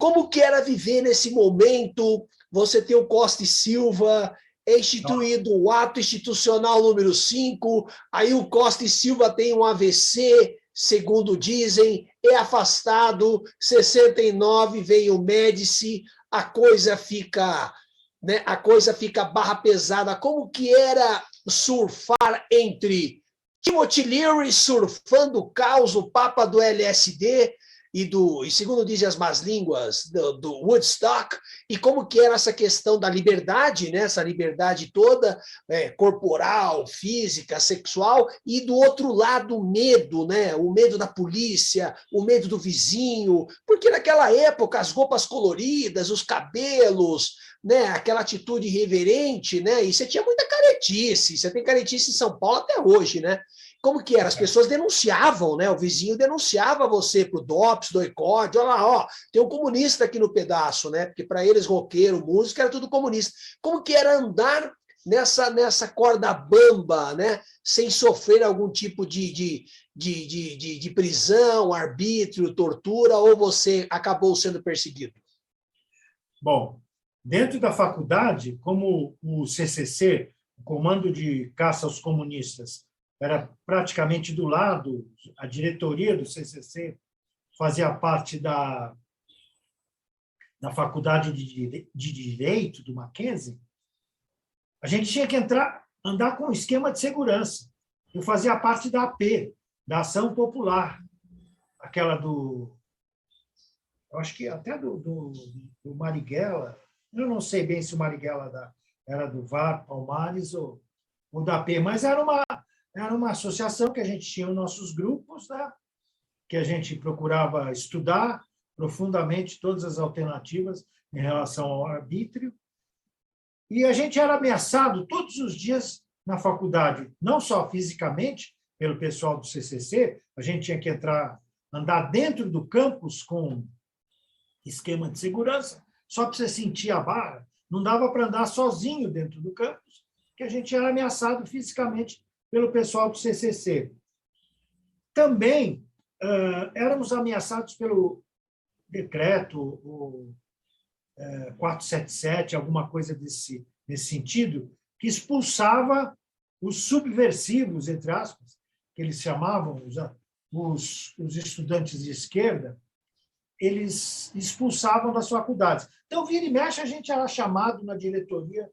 Como que era viver nesse momento? Você tem o Costa e Silva, é instituído o ato institucional número 5, aí o Costa e Silva tem um AVC, segundo dizem, é afastado, 69 vem o Médici, a coisa fica, né, a coisa fica barra pesada. Como que era surfar entre Timothy Leary surfando o caos, o papa do LSD, e segundo dizem as más línguas, do Woodstock, e como que era essa questão da liberdade, né? Essa liberdade toda, corporal, física, sexual, e do outro lado o medo, né? O medo da polícia, o medo do vizinho, porque naquela época as roupas coloridas, os cabelos, né? Aquela atitude irreverente, né? E você tinha muita caretice, você tem caretice em São Paulo até hoje, né? Como que era? As pessoas denunciavam, né? O vizinho denunciava você para o DOPS, do ICOD, olha lá, ó, tem um comunista aqui no pedaço, né? Porque para eles, roqueiro, música, era tudo comunista. Como que era andar nessa corda bamba, né? Sem sofrer algum tipo de prisão, arbítrio, tortura, ou você acabou sendo perseguido? Bom, dentro da faculdade, como o CCC, o Comando de Caça aos Comunistas, era praticamente do lado, a diretoria do CCC fazia parte da Faculdade de Direito do Mackenzie, a gente tinha que andar com um esquema de segurança. Eu fazia parte da AP, da Ação Popular, aquela eu acho que até do Marighella, eu não sei bem se o Marighella era do VAR, Palmares ou da AP, mas era uma associação que a gente tinha os nossos grupos, né? Que a gente procurava estudar profundamente todas as alternativas em relação ao arbítrio. E a gente era ameaçado todos os dias na faculdade, não só fisicamente, pelo pessoal do CCC, a gente tinha que andar dentro do campus com esquema de segurança, só para você sentir a barra, não dava para andar sozinho dentro do campus, que a gente era ameaçado fisicamente pelo pessoal do CCC. Também éramos ameaçados pelo decreto 477, alguma coisa nesse sentido, que expulsava os subversivos, entre aspas, que eles chamavam os estudantes de esquerda, eles expulsavam das faculdades. Então, vira e mexe, a gente era chamado na diretoria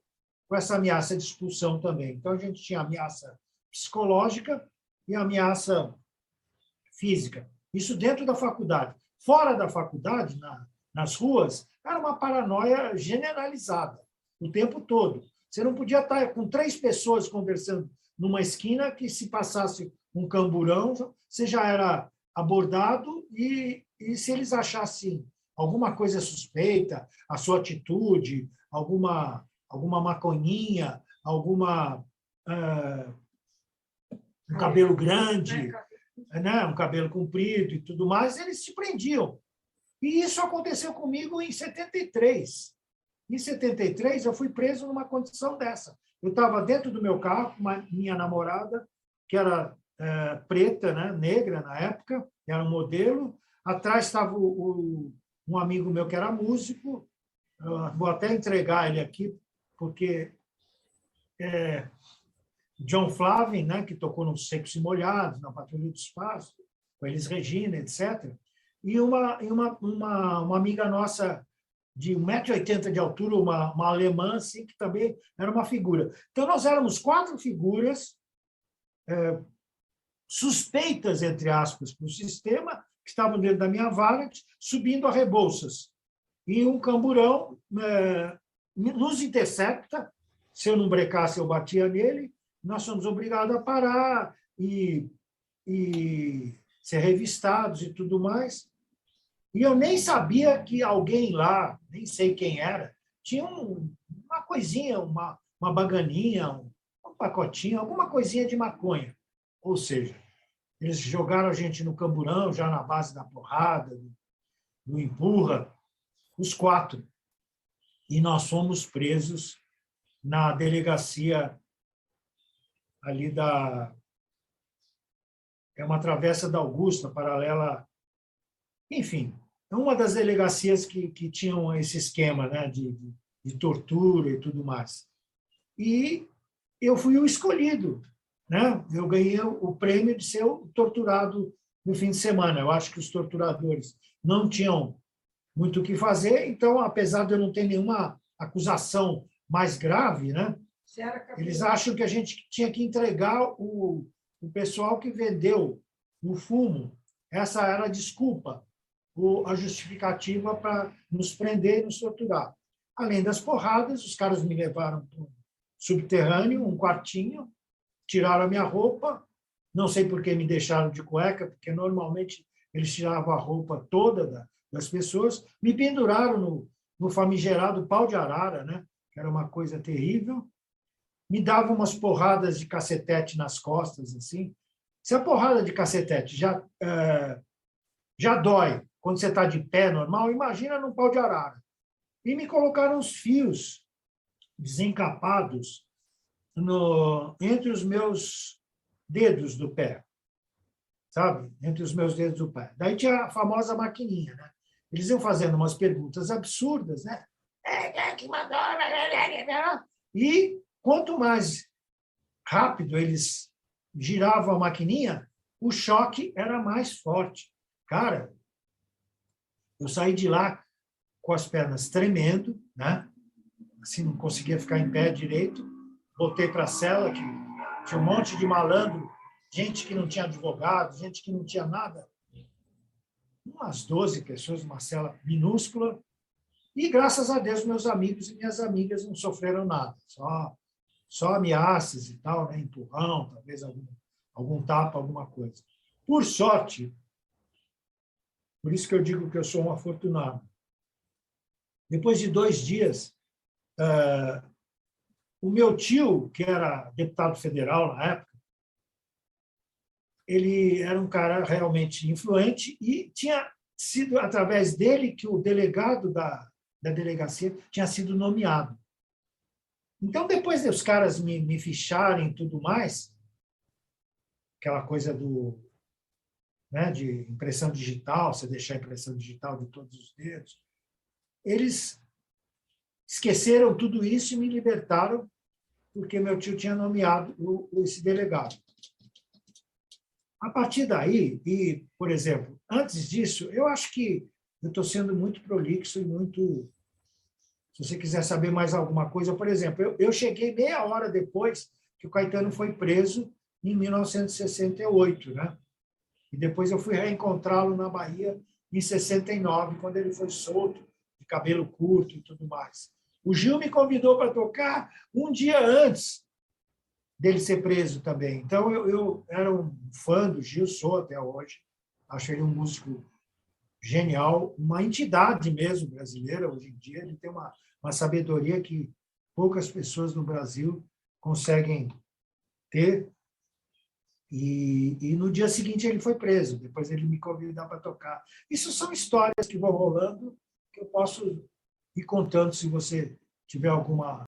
com essa ameaça de expulsão também. Então, a gente tinha ameaça psicológica e ameaça física. Isso dentro da faculdade. Fora da faculdade, nas ruas, era uma paranoia generalizada o tempo todo. Você não podia estar com 3 pessoas conversando numa esquina que, se passasse um camburão, você já era abordado e se eles achassem alguma coisa suspeita, a sua atitude, alguma maconhinha, um cabelo grande, né, um cabelo comprido e tudo mais, eles te prendiam. E isso aconteceu comigo em 73. Em 73, eu fui preso numa condição dessa. Eu estava dentro do meu carro com minha namorada, que era preta, né, negra na época, era um modelo. Atrás estava um amigo meu que era músico. Vou até entregar ele aqui, porque John Flavin, né, que tocou nos Secos e Molhados, na Patrulha do Espaço, com Elis Regina, etc. E uma amiga nossa de 1,80 m de altura, uma alemã, assim, que também era uma figura. Então, nós éramos 4 figuras suspeitas, entre aspas, para o sistema, que estavam dentro da minha vaga, subindo a Rebouças. E um camburão nos intercepta, se eu não brecasse, eu batia nele, nós somos obrigados a parar e ser revistados e tudo mais. E eu nem sabia que alguém lá, nem sei quem era, tinha uma coisinha, uma baganinha, um pacotinho, alguma coisinha de maconha. Ou seja, eles jogaram a gente no camburão, já na base da porrada, do empurra, os 4. E nós fomos presos na delegacia ali é uma travessa da Augusta, paralela, enfim, é uma das delegacias que tinham esse esquema, né, de tortura e tudo mais. E eu fui o escolhido, né? Eu ganhei o prêmio de ser o torturado no fim de semana. Eu acho que os torturadores não tinham muito o que fazer, então, apesar de eu não ter nenhuma acusação mais grave, né, eles acham que a gente tinha que entregar o pessoal que vendeu o fumo. Essa era a desculpa, a justificativa para nos prender e nos torturar. Além das porradas, os caras me levaram para um subterrâneo, um quartinho, tiraram a minha roupa, não sei por que me deixaram de cueca, porque normalmente eles tiravam a roupa toda das pessoas, me penduraram no famigerado pau de arara, né? Que era uma coisa terrível, me davam umas porradas de cacetete nas costas, assim. Se a porrada de cacetete já dói quando você está de pé normal, imagina num pau de arara. E me colocaram os fios desencapados entre os meus dedos do pé, sabe? Entre os meus dedos do pé. Daí tinha a famosa maquininha, né? Eles iam fazendo umas perguntas absurdas, né? Que mandou? E quanto mais rápido eles giravam a maquininha, o choque era mais forte. Cara, eu saí de lá com as pernas tremendo, né? Assim, não conseguia ficar em pé direito. Voltei para a cela, que tinha um monte de malandro, gente que não tinha advogado, gente que não tinha nada. Umas 12 pessoas, uma cela minúscula. E, graças a Deus, meus amigos e minhas amigas não sofreram nada. Só ameaças e tal, né? Empurrão, talvez algum tapa, alguma coisa. Por sorte, por isso que eu digo que eu sou um afortunado. Depois de 2 dias, o meu tio, que era deputado federal na época, ele era um cara realmente influente e tinha sido através dele que o delegado da delegacia tinha sido nomeado. Então, depois dos caras me ficharem e tudo mais, aquela coisa né, de impressão digital, você deixar a impressão digital de todos os dedos, eles esqueceram tudo isso e me libertaram porque meu tio tinha nomeado esse delegado. A partir daí, e, por exemplo, antes disso, eu acho que eu estou sendo muito prolixo e muito... Se você quiser saber mais alguma coisa, por exemplo, eu cheguei meia hora depois que o Caetano foi preso em 1968, né? E depois eu fui reencontrá-lo na Bahia em 69, quando ele foi solto, de cabelo curto e tudo mais. O Gil me convidou para tocar um dia antes dele ser preso também. Então, eu era um fã do Gil, sou até hoje. Acho ele um músico genial, uma entidade mesmo brasileira. Hoje em dia, ele tem uma sabedoria que poucas pessoas no Brasil conseguem ter. E no dia seguinte ele foi preso, depois ele me convidou para tocar. Isso são histórias que vão rolando, que eu posso ir contando se você tiver alguma